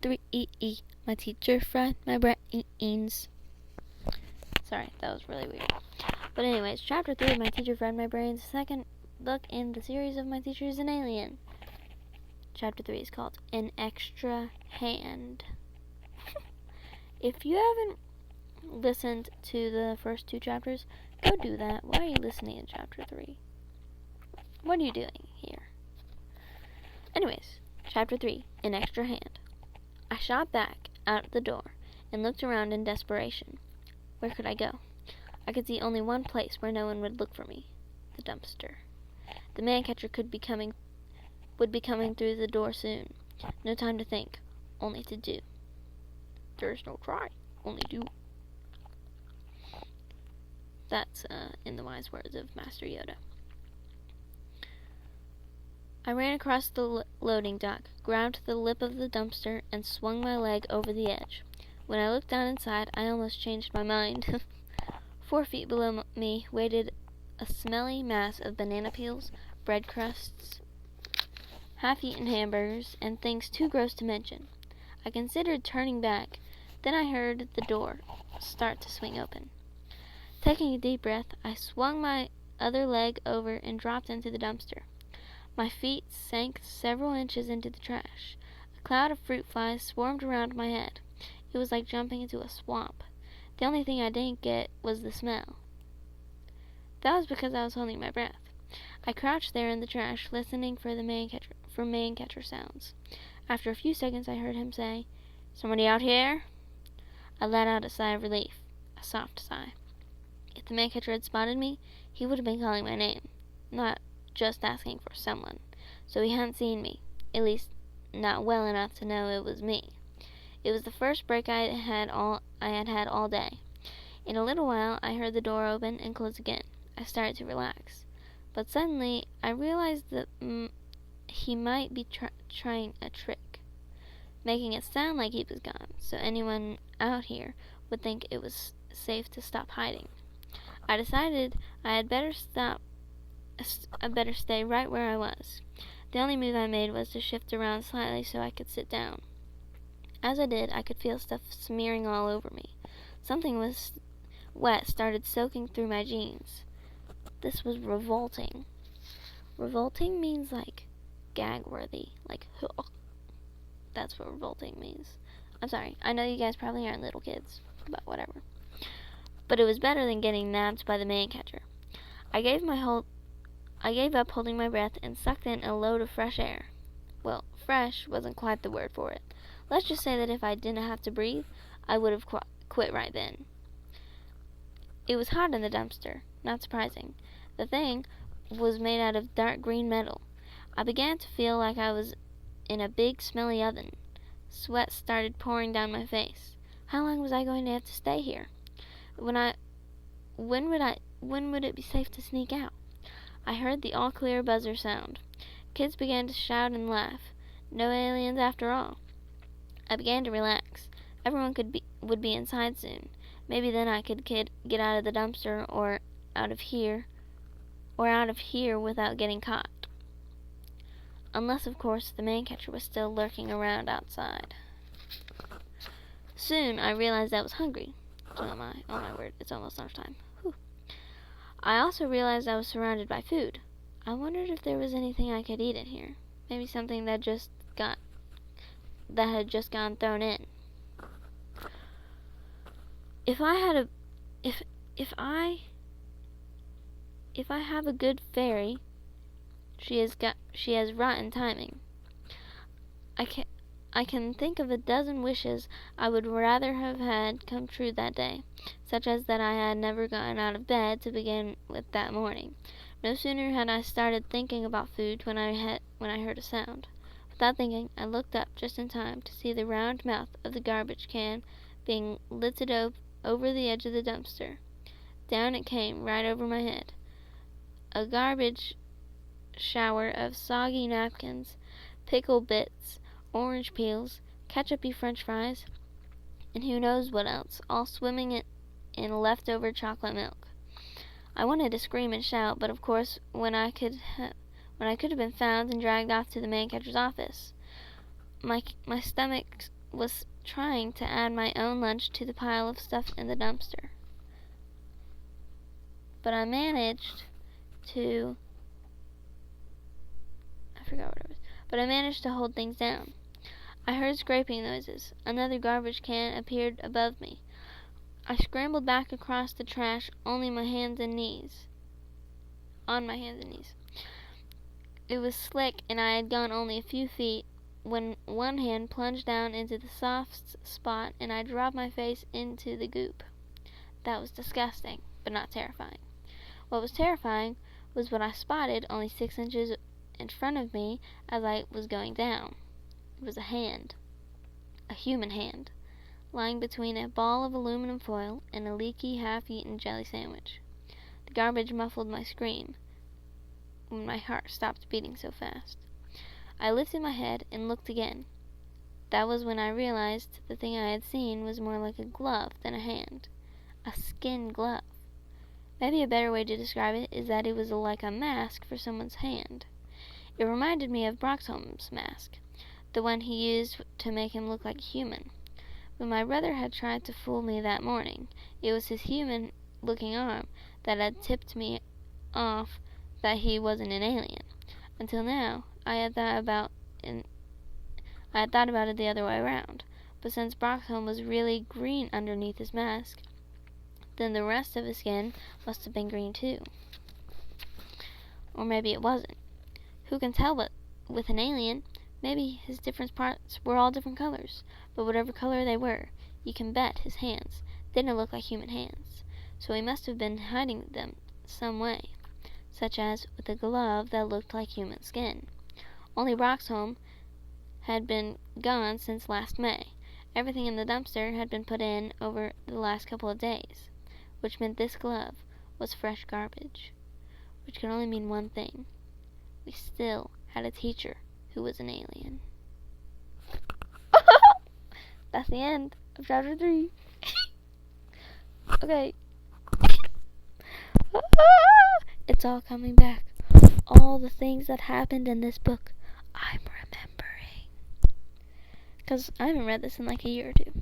3, my teacher fried my brains. Sorry, that was really weird. But anyways, chapter 3 of My Teacher Fried My Brains, second book in the series of My Teacher is an Alien. Chapter 3 is called An Extra Hand. If you haven't listened to the first 2 chapters, go do that. Why are you listening to chapter 3? What are you doing here? Anyways, chapter 3, An Extra Hand. I shot back out the door and looked around in desperation. Where could I go? I could see only one place where no one would look for me. The dumpster. The man catcher would be coming through the door soon. No time to think, only to do. There's no try, only do. That's in the wise words of Master Yoda. I ran across the loading dock, grabbed the lip of the dumpster, and swung my leg over the edge. When I looked down inside, I almost changed my mind. 4 feet below me waited a smelly mass of banana peels, bread crusts, half-eaten hamburgers, and things too gross to mention. I considered turning back. Then I heard the door start to swing open. Taking a deep breath, I swung my other leg over and dropped into the dumpster. My feet sank several inches into the trash. A cloud of fruit flies swarmed around my head. It was like jumping into a swamp. The only thing I didn't get was the smell. That was because I was holding my breath. I crouched there in the trash, listening for the man catcher sounds. After a few seconds, I heard him say, "Somebody out here?" I let out a sigh of relief, a soft sigh. If the man catcher had spotted me, he would have been calling my name, not just asking for someone. So he hadn't seen me, at least not well enough to know it was me. It was the first break I had had all day. In a little while, I heard the door open and close again. I started to relax. But suddenly, I realized that he might be trying a trick, making it sound like he was gone, so anyone out here would think it was safe to stop hiding. I decided I had better stay right where I was. The only move I made was to shift around slightly so I could sit down. As I did, I could feel stuff smearing all over me. Something was wet started soaking through my jeans. This was revolting. Revolting means like gag-worthy, like that's what revolting means. I'm sorry, I know you guys probably aren't little kids, but whatever. But it was better than getting nabbed by the man catcher. I gave up holding my breath and sucked in a load of fresh air. Well, fresh wasn't quite the word for it. Let's just say that if I didn't have to breathe, I would have quit right then. It was hot in the dumpster, not surprising. The thing was made out of dark green metal. I began to feel like I was in a big, smelly oven. Sweat started pouring down my face. How long was I going to have to stay here? When would it be safe to sneak out? I heard the all-clear buzzer sound. Kids began to shout and laugh. No aliens after all. I began to relax. Everyone would be inside soon. Maybe then I could get out of the dumpster or out of here without getting caught. Unless, of course, the man catcher was still lurking around outside. Soon I realized I was hungry. So am I. Oh my word, it's almost lunchtime. Whew. I also realized I was surrounded by food. I wondered if there was anything I could eat in here. Maybe something that had just gone thrown in. If I have a good fairy, she has rotten timing. I can think of a dozen wishes I would rather have had come true that day, such as that I had never gotten out of bed to begin with that morning. No sooner had I started thinking about food when I heard a sound. Without thinking, I looked up just in time to see the round mouth of the garbage can being lifted over the edge of the dumpster. Down it came, right over my head. A garbage shower of soggy napkins, pickle bits, orange peels, ketchup-y french fries, and who knows what else, all swimming in leftover chocolate milk. I wanted to scream and shout, but of course, when I could have been found and dragged off to the man catcher's office. My stomach was trying to add my own lunch to the pile of stuff in the dumpster. But I managed to... I forgot what it was. But I managed to hold things down. I heard scraping noises. Another garbage can appeared above me. I scrambled back across the trash, on my hands and knees. It was slick, and I had gone only a few feet when one hand plunged down into the soft spot, and I dropped my face into the goop. That was disgusting, but not terrifying. What was terrifying was what I spotted only 6 inches in front of me as I was going down. It was a hand. A human hand, lying between a ball of aluminum foil and a leaky, half-eaten jelly sandwich. The garbage muffled my scream when my heart stopped beating so fast. I lifted my head and looked again. That was when I realized the thing I had seen was more like a glove than a hand. A skin glove. Maybe a better way to describe it is that it was like a mask for someone's hand. It reminded me of Broxholm's mask, the one he used to make him look like a human. When my brother had tried to fool me that morning, it was his human-looking arm that had tipped me off that he wasn't an alien. Until now, I had thought about it the other way around. But since Broxholm was really green underneath his mask, then the rest of his skin must have been green too. Or maybe it wasn't. Who can tell? But with an alien, maybe his different parts were all different colors. But whatever color they were, you can bet his hands didn't look like human hands. So he must have been hiding them some way, such as with a glove that looked like human skin. Only Broxholm had been gone since last May. Everything in the dumpster had been put in over the last couple of days, which meant this glove was fresh garbage, which could only mean one thing. We still had a teacher who was an alien. That's the end of chapter 3. Okay. It's all coming back. All the things that happened in this book, I'm remembering. Because I haven't read this in like a year or two.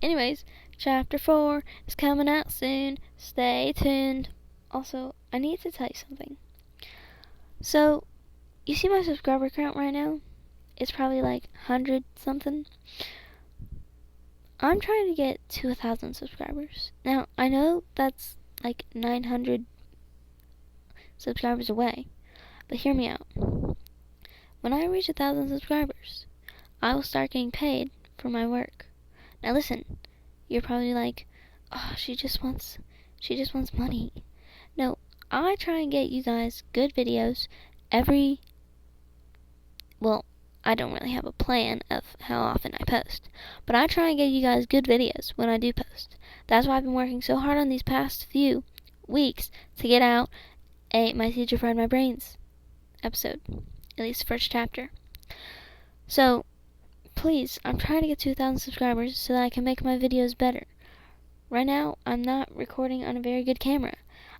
Anyways, chapter 4 is coming out soon. Stay tuned. Also, I need to tell you something. So, you see my subscriber count right now? It's probably like 100 something. I'm trying to get to 1,000 subscribers. Now, I know that's like 900 subscribers away, but hear me out. When I reach 1,000 subscribers, I will start getting paid for my work. Now listen, you're probably like, oh, she just wants money. No, I try and get you guys good videos I don't really have a plan of how often I post, but I try and get you guys good videos when I do post. That's why I've been working so hard on these past few weeks to get out My Teacher Fried My Brains episode, at least the first chapter. So, please, I'm trying to get to 1,000 subscribers so that I can make my videos better. Right now, I'm not recording on a very good camera.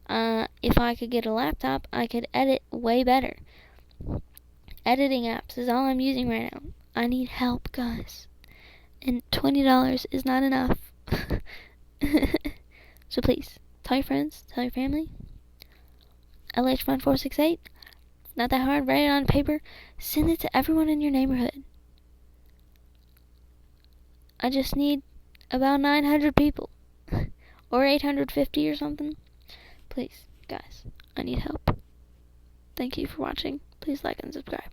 If I could get a laptop, I could edit way better. Editing apps is all I'm using right now. I need help, guys. And $20 is not enough. So please, tell your friends, tell your family. LH1468. Not that hard. Write it on paper. Send it to everyone in your neighborhood. I just need about 900 people. Or 850 or something. Please, guys, I need help. Thank you for watching. Please like and subscribe.